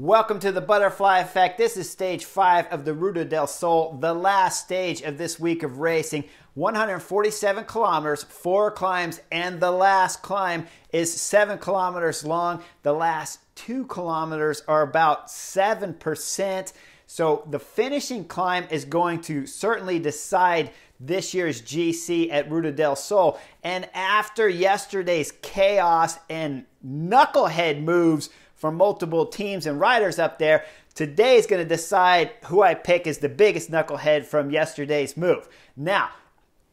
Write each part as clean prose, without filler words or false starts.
Welcome to the Butterfly Effect. This is stage 5 of the Ruta del Sol, the last stage of this week of racing. 147 kilometers, 4 climbs, and the last climb is 7 kilometers long. The last 2 kilometers are about 7%. So the finishing climb is going to certainly decide this year's GC at Ruta del Sol. And after yesterday's chaos and knucklehead moves from multiple teams and riders up there, today is going to decide who I pick as the biggest knucklehead from yesterday's move. Now,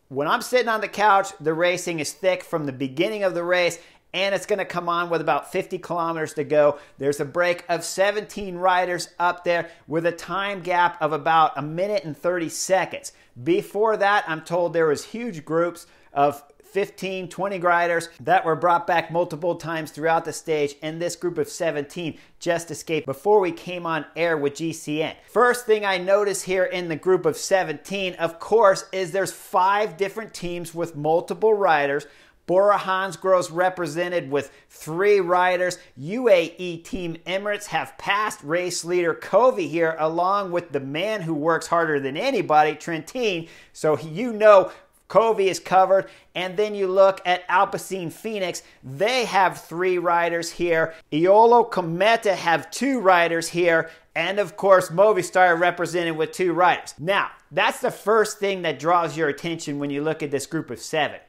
when I'm sitting on the couch, the racing is thick from the beginning of the race, and it's going to come on with about 50 kilometers to go. There's a break of 17 riders up there with a time gap of about 1 minute and 30 seconds. Before that, I'm told there was huge groups of 15, 20 riders that were brought back multiple times throughout the stage, and this group of 17 just escaped before we came on air with GCN. First thing I notice here in the group of 17, of course, is there's 5 different teams with multiple riders. Bora Hansgrohe's represented with 3 riders. UAE Team Emirates have passed race leader Covey here, along with the man who works harder than anybody, Trentin. So you know Covey is covered. And then you look at Alpecin Phoenix. They have 3 riders here. Iolo Cometa have 2 riders here. And of course, Movistar represented with 2 riders. Now, that's the first thing that draws your attention when you look at this group of 7.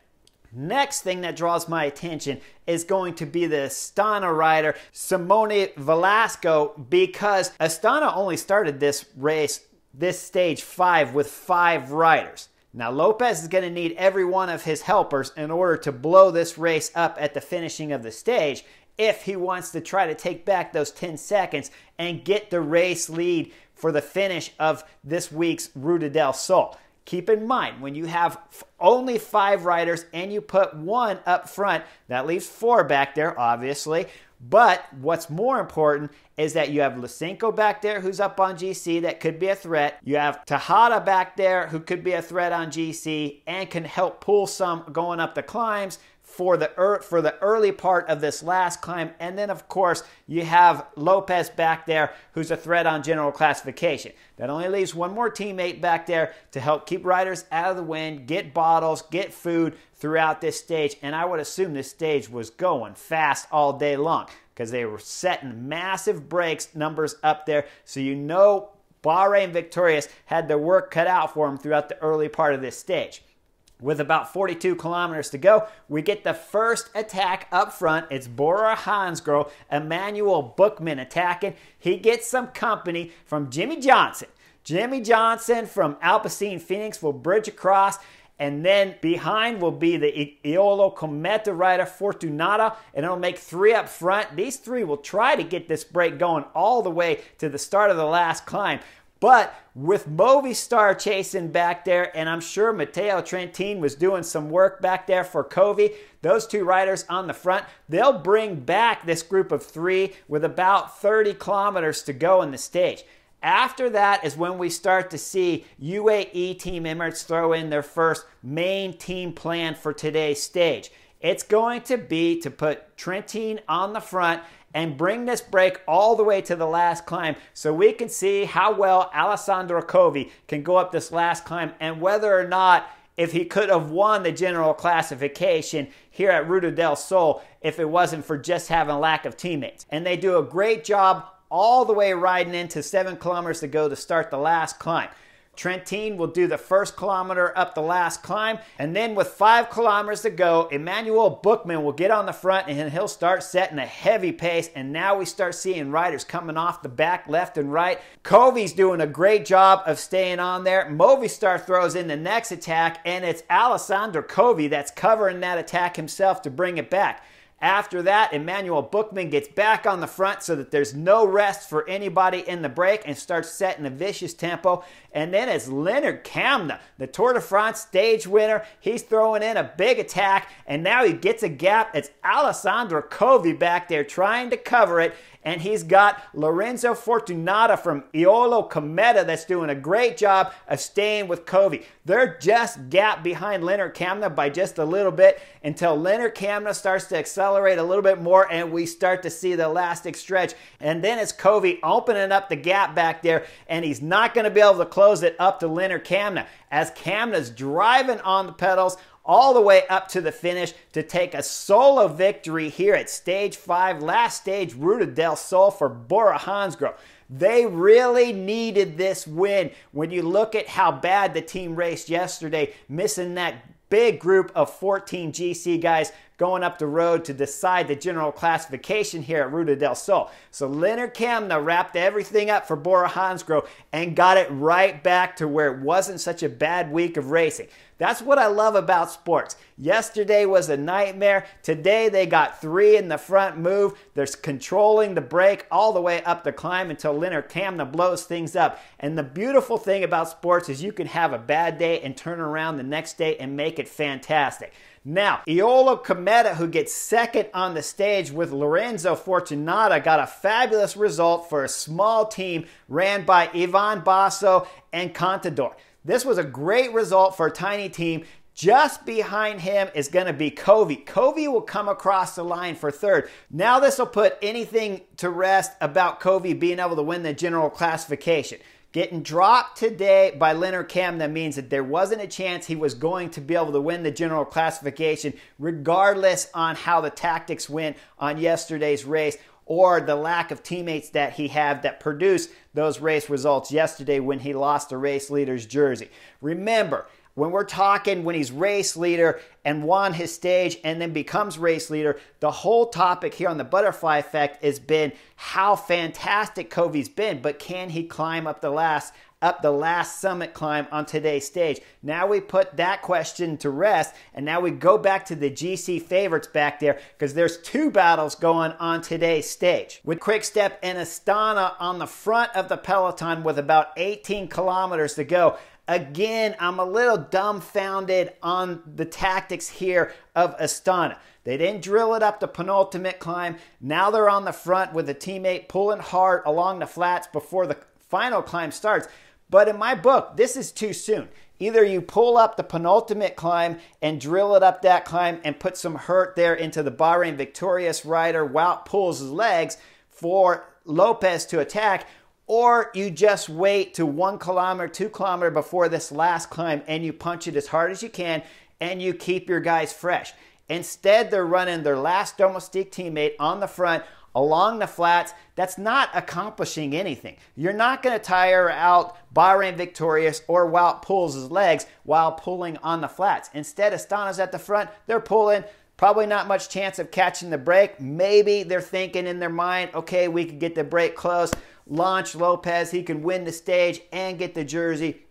Next thing that draws my attention is going to be the Astana rider, Simone Velasco, because Astana only started this race, this stage 5, with 5 riders. Now, Lopez is going to need every one of his helpers in order to blow this race up at the finishing of the stage if he wants to try to take back those 10 seconds and get the race lead for the finish of this week's Ruta del Sol. Keep in mind, when you have only 5 riders and you put 1 up front, that leaves 4 back there, obviously. But what's more important is that you have Lysenko back there who's up on GC that could be a threat. You have Tejada back there who could be a threat on GC and can help pull some going up the climbs for the early part of this last climb. And then, of course, you have Lopez back there who's a threat on general classification. That only leaves 1 more teammate back there to help keep riders out of the wind, get bottles, get food throughout this stage. And I would assume this stage was going fast all day long because they were setting massive breaks numbers up there. So you know Bahrain Victorious had their work cut out for them throughout the early part of this stage. With about 42 kilometers to go, we get the first attack up front. It's Bora Hansgrohe, Emmanuel Bookman attacking. He gets some company from Jimmy Johnson. Jimmy Johnson from Alpecin Phoenix will bridge across, and then behind will be the Iolo Cometa rider Fortunata, and it'll make 3 up front. These 3 will try to get this break going all the way to the start of the last climb. But with Movistar chasing back there, and I'm sure Matteo Trentin was doing some work back there for Covey, those 2 riders on the front, they'll bring back this group of 3 with about 30 kilometers to go in the stage. After that is when we start to see UAE Team Emirates throw in their first main team plan for today's stage. It's going to be to put Trentin on the front and bring this break all the way to the last climb so we can see how well Alessandro Covey can go up this last climb and whether or not if he could have won the general classification here at Ruta del Sol if it wasn't for just having a lack of teammates. And they do a great job all the way riding into 7 kilometers to go to start the last climb. Trentin will do the first kilometer up the last climb, and then with 5 kilometers to go, Emmanuel Bookman will get on the front and he'll start setting a heavy pace, and now we start seeing riders coming off the back left and right. Covey's doing a great job of staying on there. Movistar throws in the next attack, and it's Alessandro Covey that's covering that attack himself to bring it back. After that, Emmanuel Bookman gets back on the front so that there's no rest for anybody in the break and starts setting a vicious tempo. And then it's Leonard Kamna, the Tour de France stage winner. He's throwing in a big attack, and now he gets a gap. It's Alessandro Covey back there trying to cover it. and he's got Lorenzo Fortunata from Iolo Cometa that's doing a great job of staying with Covey. They're just gap behind Leonard Kamna by just a little bit until Leonard Kamna starts to accelerate a little bit more and we start to see the elastic stretch. And then it's Covey opening up the gap back there, and he's not going to be able to close it up to Leonard Kamna as Kamna's driving on the pedals all the way up to the finish to take a solo victory here at Stage 5, last stage, Ruta del Sol for Bora Hansgrohe. They really needed this win when you look at how bad the team raced yesterday, missing that big group of 14 GC guys going up the road to decide the general classification here at Ruta del Sol. So Leonard Kamna wrapped everything up for Bora Hansgrohe and got it right back to where it wasn't such a bad week of racing. That's what I love about sports. Yesterday was a nightmare. Today they got 3 in the front move. They're controlling the brake all the way up the climb until Leonard Kamna blows things up. And the beautiful thing about sports is you can have a bad day and turn around the next day and make it fantastic. Now, Iolo Cometa, who gets second on the stage with Lorenzo Fortunata, got a fabulous result for a small team ran by Ivan Basso and Contador. This was a great result for a tiny team. Just behind him is going to be Covey. Covey will come across the line for third. Now this will put anything to rest about Covey being able to win the general classification. Getting dropped today by Leonard Kamna means that there wasn't a chance he was going to be able to win the general classification regardless on how the tactics went on yesterday's race or the lack of teammates that he had that produced those race results yesterday when he lost the race leader's jersey. Remember, when we're talking when he's race leader and won his stage and then becomes race leader, the whole topic here on the butterfly effect has been how fantastic Covey's been, but can he climb up the last summit climb on today's stage? Now we put that question to rest, and now we go back to the GC favorites back there because there's 2 battles going on today's stage. With Quick-Step and Astana on the front of the peloton with about 18 kilometers to go. Again, I'm a little dumbfounded on the tactics here of Astana. They didn't drill it up the penultimate climb. Now they're on the front with a teammate pulling hard along the flats before the final climb starts. But in my book, this is too soon. Either you pull up the penultimate climb and drill it up that climb and put some hurt there into the Bahrain victorious rider Wout pulls his legs for Lopez to attack, or you just wait to 1 kilometer, 2 kilometers before this last climb and you punch it as hard as you can and you keep your guys fresh. Instead, they're running their last domestique teammate on the front along the flats. That's not accomplishing anything. You're not going to tire out Bahrain victorious or Wout pulls his legs while pulling on the flats. Instead, Astana's at the front. They're pulling. Probably not much chance of catching the break. Maybe they're thinking in their mind, okay, we could get the break close, launch Lopez, he can win the stage and get the jersey.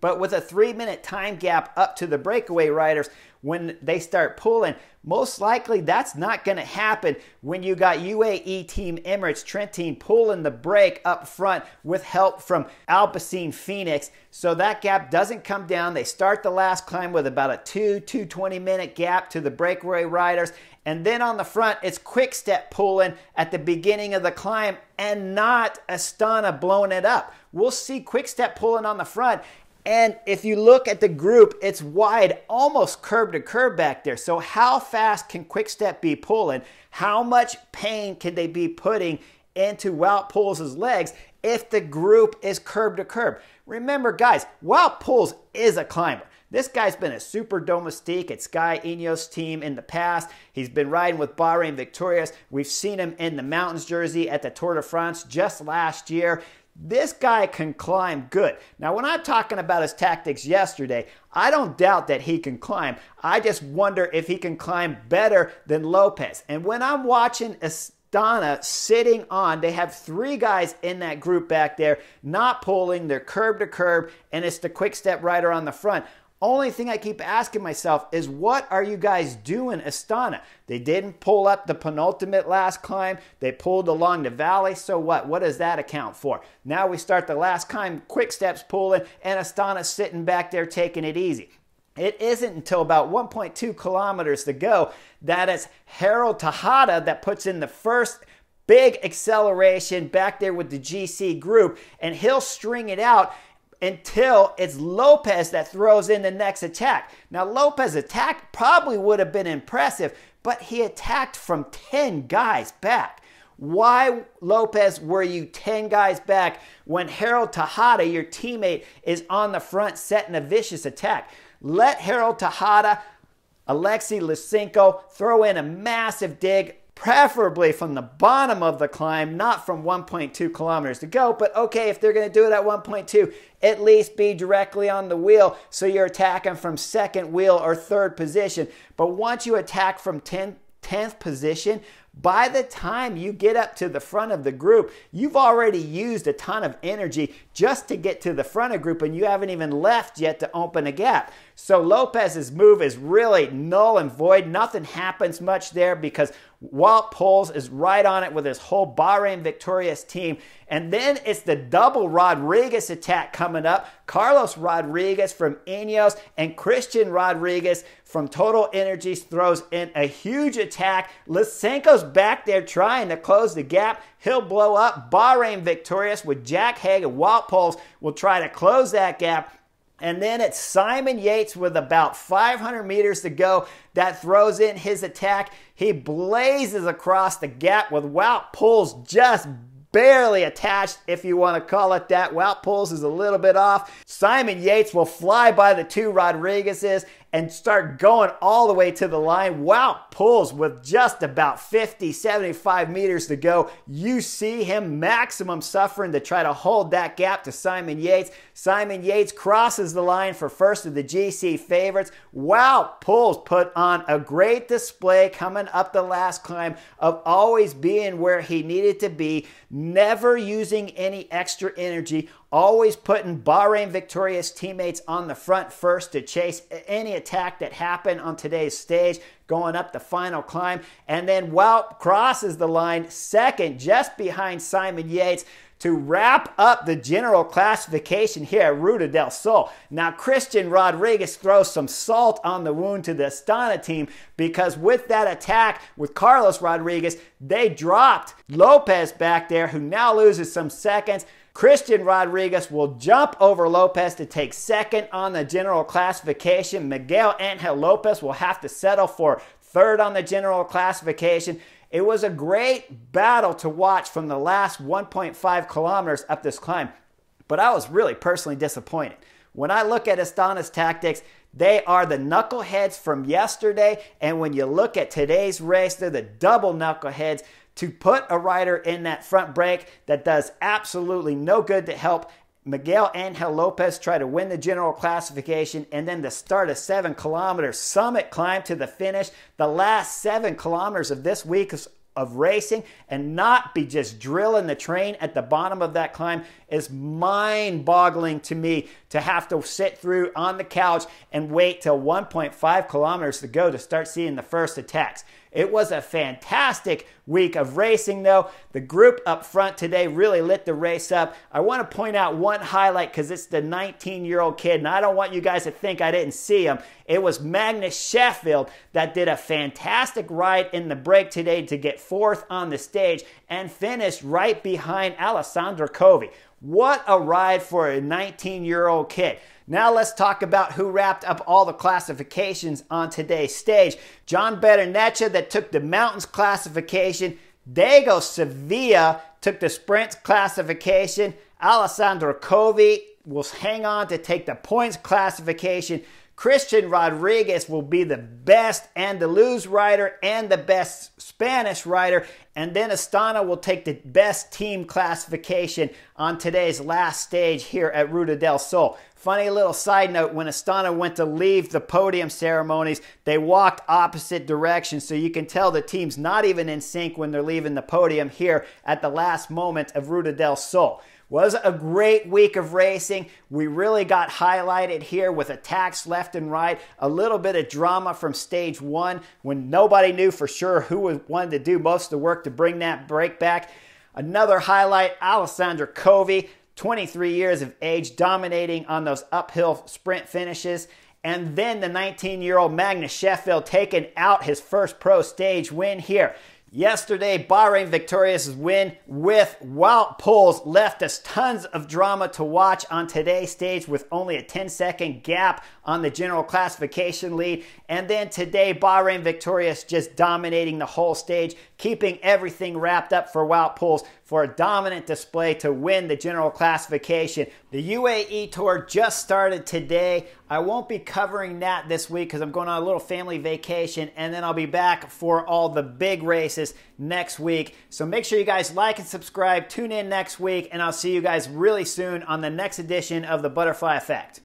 But with a 3-minute time gap up to the breakaway riders, when they start pulling, most likely that's not going to happen when you got UAE Team Emirates Trentin pulling the brake up front with help from Alpecin Phoenix. So that gap doesn't come down. They start the last climb with about a 2-20-minute gap to the breakaway riders. And then on the front, it's Quick-Step pulling at the beginning of the climb and not Astana blowing it up. We'll see Quick-Step pulling on the front. And if you look at the group, it's wide, almost curb to curb back there. So how fast can Quick-Step be pulling? How much pain can they be putting into Wout Poels' legs if the group is curb to curb? Remember, guys, Wout Poels is a climber. This guy's been a super domestique at Sky Ineos team in the past. He's been riding with Bahrain victorious. We've seen him in the mountains jersey at the Tour de France just last year. This guy can climb good. Now, when I'm talking about his tactics yesterday, I don't doubt that he can climb. I just wonder if he can climb better than Lopez. And when I'm watching Astana sitting on, they have 3 guys in that group back there, not pulling, they're curb to curb, and it's the Quick-Step rider on the front. Only thing I keep asking myself is, what are you guys doing, Astana? They didn't pull up the penultimate last climb. They pulled along the valley. So what? What does that account for? Now we start the last climb, Quick-Step's pulling, and Astana's sitting back there taking it easy. It isn't until about 1.2 kilometers to go that it's Harold Tejada that puts in the first big acceleration back there with the GC group, and he'll string it out until it's Lopez that throws in the next attack. Now, Lopez's attack probably would have been impressive, but he attacked from 10 guys back. Why, Lopez, were you 10 guys back when Harold Tejada, your teammate, is on the front setting a vicious attack? Let Harold Tejada, Alexei Lysenko throw in a massive dig, preferably from the bottom of the climb, not from 1.2 kilometers to go. But okay, if they're going to do it at 1.2, at least be directly on the wheel so you're attacking from second wheel or third position. But once you attack from 10th position, by the time you get up to the front of the group, you've already used a ton of energy just to get to the front of the group, and you haven't even left yet to open a gap. So Lopez's move is really null and void. Nothing happens much there because Walt Poels is right on it with his whole Bahrain victorious team. And then it's the double Rodriguez attack coming up. Carlos Rodriguez from Ineos and Christian Rodriguez from Total Energies throws in a huge attack. Lysenko's back there trying to close the gap. He'll blow up. Bahrain victorious with Jack Haig and Walt Poels will try to close that gap. And then it's Simon Yates with about 500 meters to go that throws in his attack. He blazes across the gap with Wout Poels just barely attached, if you want to call it that. Wout Poels is a little bit off. Simon Yates will fly by the two Rodriguez's and start going all the way to the line. Wout Poels with just about 50, 75 meters to go. You see him maximum suffering to try to hold that gap to Simon Yates. Simon Yates crosses the line for first of the GC favorites. Wout Poels put on a great display coming up the last climb of always being where he needed to be, never using any extra energy, always putting Bahrain victorious teammates on the front first to chase any attack that happened on today's stage going up the final climb. And then Wout crosses the line second just behind Simon Yates to wrap up the general classification here at Ruta del Sol. Now, Christian Rodriguez throws some salt on the wound to the Astana team because with that attack with Carlos Rodriguez, they dropped Lopez back there, who now loses some seconds. Christian Rodriguez will jump over Lopez to take second on the general classification. Miguel Angel Lopez will have to settle for third on the general classification. It was a great battle to watch from the last 1.5 kilometers up this climb, but I was really personally disappointed. When I look at Astana's tactics, they are the knuckleheads from yesterday, and when you look at today's race, they're the double knuckleheads. To put a rider in that front break that does absolutely no good to help Miguel Angel Lopez try to win the general classification, and then to start a 7-kilometer summit climb to the finish, the last 7 kilometers of this week of racing, and not be just drilling the train at the bottom of that climb is mind-boggling to me, to have to sit through on the couch and wait till 1.5 kilometers to go to start seeing the first attacks. It was a fantastic week of racing, though. The group up front today really lit the race up. I want to point out one highlight because it's the 19-year-old kid, and I don't want you guys to think I didn't see him. It was Magnus Sheffield that did a fantastic ride in the break today to get fourth on the stage and finished right behind Alessandro Covi. What a ride for a 19-year-old kid. Now let's talk about who wrapped up all the classifications on today's stage. John Bernacha that took the mountains classification. Diego Sevilla took the sprint classification. Alessandro Covi will hang on to take the points classification. Christian Rodriguez will be the best Andaluz rider and the best Spanish rider. And then Astana will take the best team classification on today's last stage here at Ruta del Sol. Funny little side note, when Astana went to leave the podium ceremonies, they walked opposite directions, so you can tell the team's not even in sync when they're leaving the podium here at the last moment of Ruta del Sol. Was a great week of racing. We really got highlighted here with attacks left and right. A little bit of drama from stage 1 when nobody knew for sure who wanted to do most of the work to bring that break back. Another highlight, Alessandro Covi, 23 years of age, dominating on those uphill sprint finishes. And then the 19-year-old Magnus Sheffield taking out his first pro stage win here. Yesterday, Bahrain Victorious' win with Wout Poels left us tons of drama to watch on today's stage with only a 10-second gap on the general classification lead. And then today, Bahrain Victorious just dominating the whole stage, keeping everything wrapped up for Wout Poels for a dominant display to win the general classification. The UAE Tour just started today. I won't be covering that this week because I'm going on a little family vacation, and then I'll be back for all the big races next week. So make sure you guys like and subscribe. Tune in next week, and I'll see you guys really soon on the next edition of the Butterfly Effect.